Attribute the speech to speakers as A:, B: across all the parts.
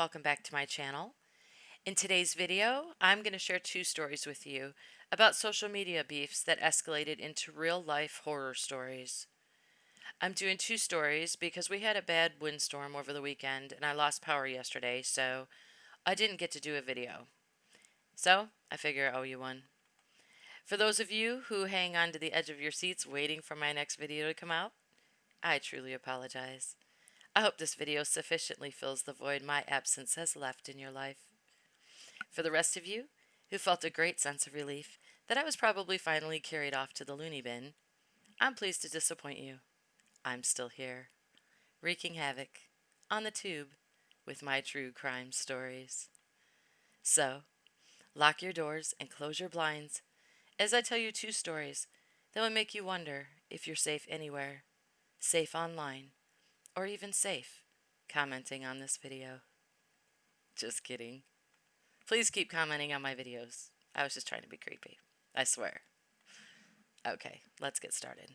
A: welcome back to my channel. In today's video, I'm going to share two stories with you about social media beefs that escalated into real-life horror stories. I'm doing two stories because we had a bad windstorm over the weekend and I lost power yesterday, so I didn't get to do a video. So, I figure I owe you one. For those of you who hang on to the edge of your seats waiting for my next video to come out, I truly apologize. I hope this video sufficiently fills the void my absence has left in your life. For the rest of you, who felt a great sense of relief that I was probably finally carried off to the loony bin, I'm pleased to disappoint you. I'm still here, wreaking havoc on the tube with my true crime stories. So, lock your doors and close your blinds as I tell you two stories that will make you wonder if you're safe anywhere, safe online, or even safe commenting on this video. Just kidding. Please keep commenting on my videos. I was just trying to be creepy. I swear. Okay, let's get started.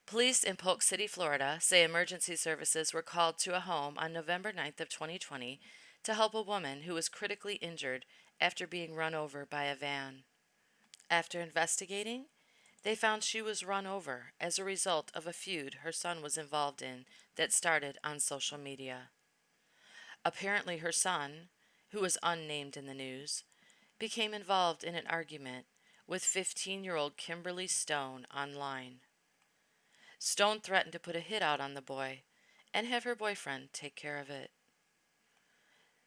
A: Police in Polk City, Florida say emergency services were called to a home on November 9th of 2020 to help a woman who was critically injured after being run over by a van. After investigating, they found she was run over as a result of a feud her son was involved in that started on social media. Apparently her son, who was unnamed in the news, became involved in an argument with 15-year-old Kimberly Stone online. Stone threatened to put a hit out on the boy and have her boyfriend take care of it.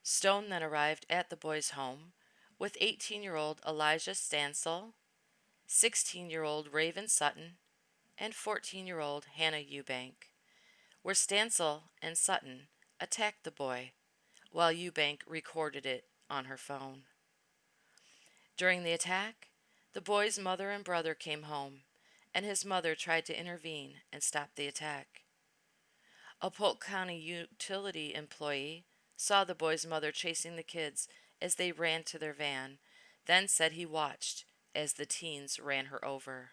A: Stone then arrived at the boy's home with 18-year-old Elijah Stansel, 16-year-old Raven Sutton, and 14-year-old Hannah Eubank, where Stansel and Sutton attacked the boy while Eubank recorded it on her phone. During the attack, the boy's mother and brother came home, and his mother tried to intervene and stop the attack. A Polk County utility employee saw the boy's mother chasing the kids as they ran to their van, then said he watched as the teens ran her over.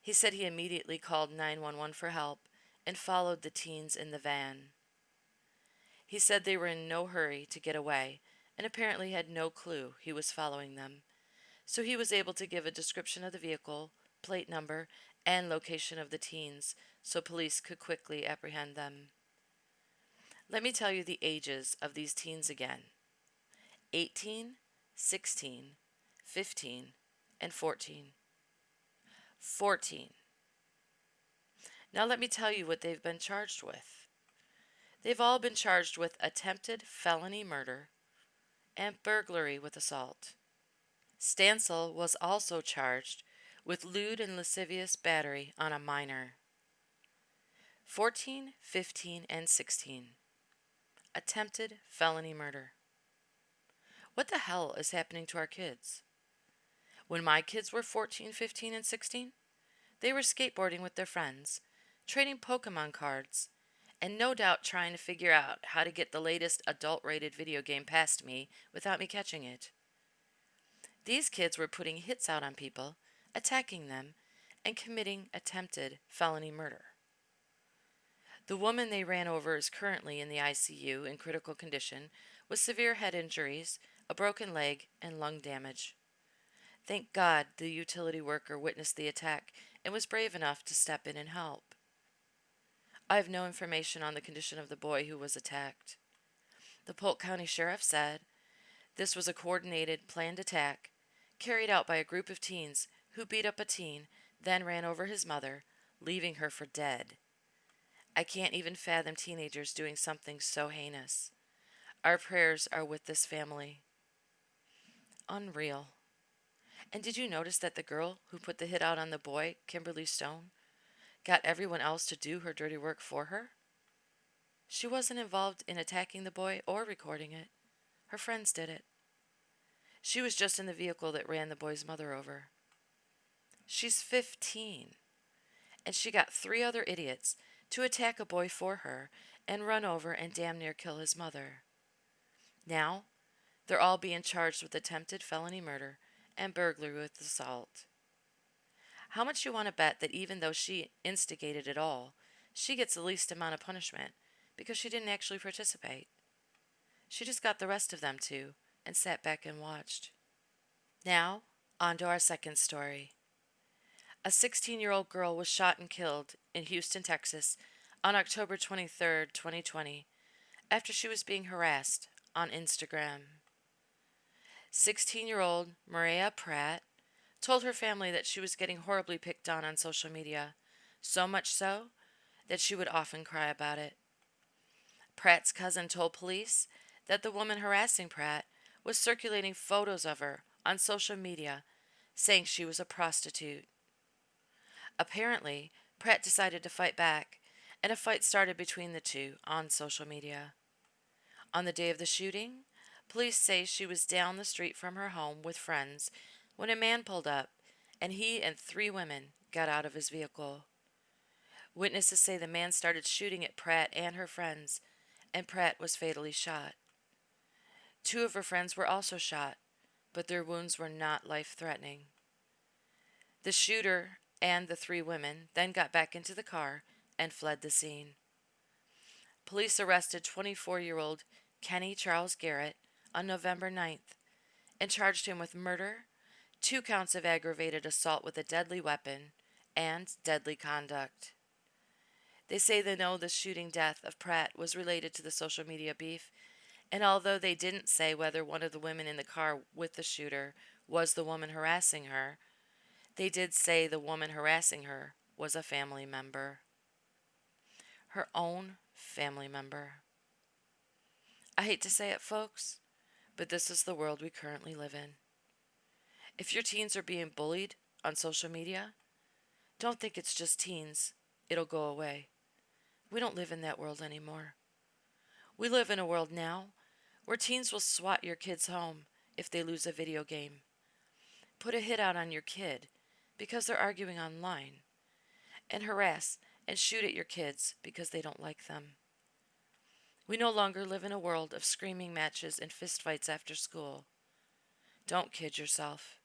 A: He said he immediately called 911 for help and followed the teens in the van. He said they were in no hurry to get away and apparently had no clue he was following them, so he was able to give a description of the vehicle, plate number, and location of the teens so police could quickly apprehend them. Let me tell you the ages of these teens again: 18, 16, 15, and 14. 14. Now let me tell you what they've been charged with. They've all been charged with attempted felony murder and burglary with assault. Stansel was also charged with lewd and lascivious battery on a minor. 14, 15, and 16. Attempted felony murder. What the hell is happening to our kids? When my kids were 14, 15, and 16, they were skateboarding with their friends, trading Pokemon cards, and no doubt trying to figure out how to get the latest adult-rated video game past me without me catching it. These kids were putting hits out on people, attacking them, and committing attempted felony murder. The woman they ran over is currently in the ICU in critical condition with severe head injuries, a broken leg, and lung damage. Thank God the utility worker witnessed the attack and was brave enough to step in and help. I have no information on the condition of the boy who was attacked. The Polk County Sheriff said this was a coordinated, planned attack carried out by a group of teens who beat up a teen, then ran over his mother, leaving her for dead. I can't even fathom teenagers doing something so heinous. Our prayers are with this family. Unreal. And did you notice that the girl who put the hit out on the boy, Kimberly Stone, got everyone else to do her dirty work for her? She wasn't involved in attacking the boy or recording it. Her friends did it. She was just in the vehicle that ran the boy's mother over. She's 15, and she got 3 other idiots to attack a boy for her and run over and damn near kill his mother. Now, they're all being charged with attempted felony murder and burglary with assault. How much you want to bet that even though she instigated it all, she gets the least amount of punishment because she didn't actually participate? She just got the rest of them to and sat back and watched. Now, on to our second story. A 16-year-old girl was shot and killed in Houston, Texas on October 23rd, 2020, after she was being harassed on Instagram. 16-year-old Maria Pratt told her family that she was getting horribly picked on social media, so much so that she would often cry about it. Pratt's cousin told police that the woman harassing Pratt was circulating photos of her on social media, saying she was a prostitute. Apparently, Pratt decided to fight back, and a fight started between the two on social media. On the day of the shooting, police say she was down the street from her home with friends when a man pulled up and he and three women got out of his vehicle. Witnesses say the man started shooting at Pratt and her friends, and Pratt was fatally shot. Two of her friends were also shot, but their wounds were not life-threatening. The shooter and the three women then got back into the car and fled the scene. Police arrested 24-year-old Kenny Charles Garrett on November 9th and charged him with murder, 2 counts of aggravated assault with a deadly weapon, and deadly conduct. They say they know the shooting death of Pratt was related to the social media beef, and although they didn't say whether one of the women in the car with the shooter was the woman harassing her, they did say the woman harassing her was a family member. Her own family member. I hate to say it, folks, but this is the world we currently live in. If your teens are being bullied on social media, don't think it's just teens. It'll go away. We don't live in that world anymore. We live in a world now where teens will swat your kids home if they lose a video game, put a hit out on your kid because they're arguing online, and harass and shoot at your kids because they don't like them. We no longer live in a world of screaming matches and fistfights after school. Don't kid yourself.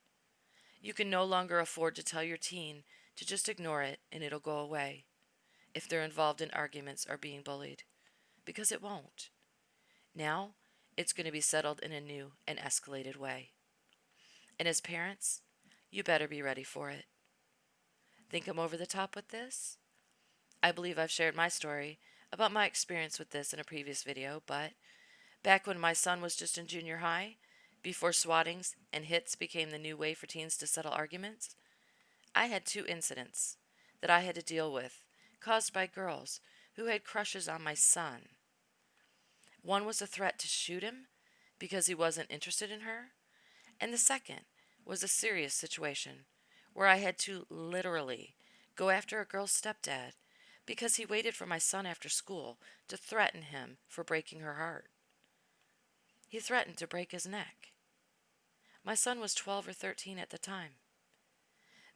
A: You can no longer afford to tell your teen to just ignore it and it'll go away if they're involved in arguments or being bullied, because it won't. Now, it's going to be settled in a new and escalated way. And as parents, you better be ready for it. Think I'm over the top with this? I believe I've shared my story about my experience with this in a previous video, but back when my son was just in junior high, before swattings and hits became the new way for teens to settle arguments, I had 2 incidents that I had to deal with caused by girls who had crushes on my son. One was a threat to shoot him because he wasn't interested in her, and the second was a serious situation where I had to literally go after a girl's stepdad because he waited for my son after school to threaten him for breaking her heart. He threatened to break his neck. My son was 12 or 13 at the time.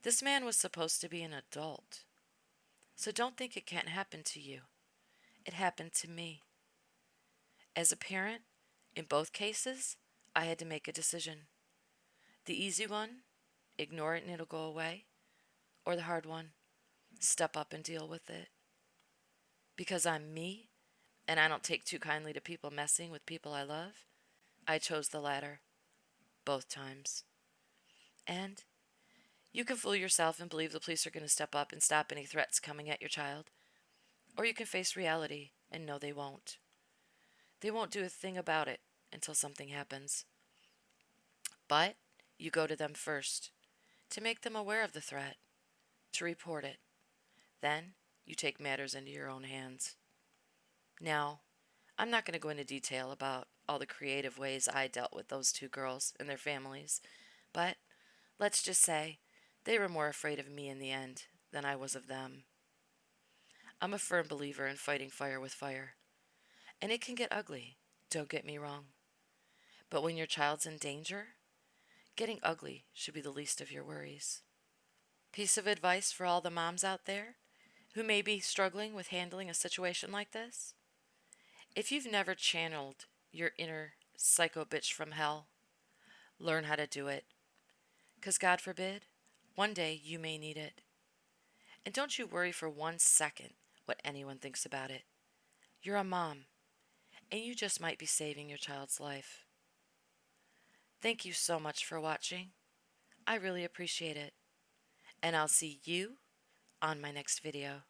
A: This man was supposed to be an adult. So don't think it can't happen to you. It happened to me. As a parent, in both cases, I had to make a decision. The easy one, ignore it and it'll go away. Or the hard one, step up and deal with it. Because I'm me, and I don't take too kindly to people messing with people I love, I chose the latter, both times. And you can fool yourself and believe the police are going to step up and stop any threats coming at your child. Or you can face reality and know they won't. They won't do a thing about it until something happens. But you go to them first to make them aware of the threat, to report it. Then you take matters into your own hands. Now, I'm not going to go into detail about all the creative ways I dealt with those 2 girls and their families, but let's just say they were more afraid of me in the end than I was of them. I'm a firm believer in fighting fire with fire, and it can get ugly, don't get me wrong. But when your child's in danger, getting ugly should be the least of your worries. Piece of advice for all the moms out there who may be struggling with handling a situation like this? If you've never channeled your inner psycho bitch from hell, learn how to do it. 'Cause God forbid, one day you may need it. And don't you worry for 1 second what anyone thinks about it. You're a mom, and you just might be saving your child's life. Thank you so much for watching. I really appreciate it, and I'll see you on my next video.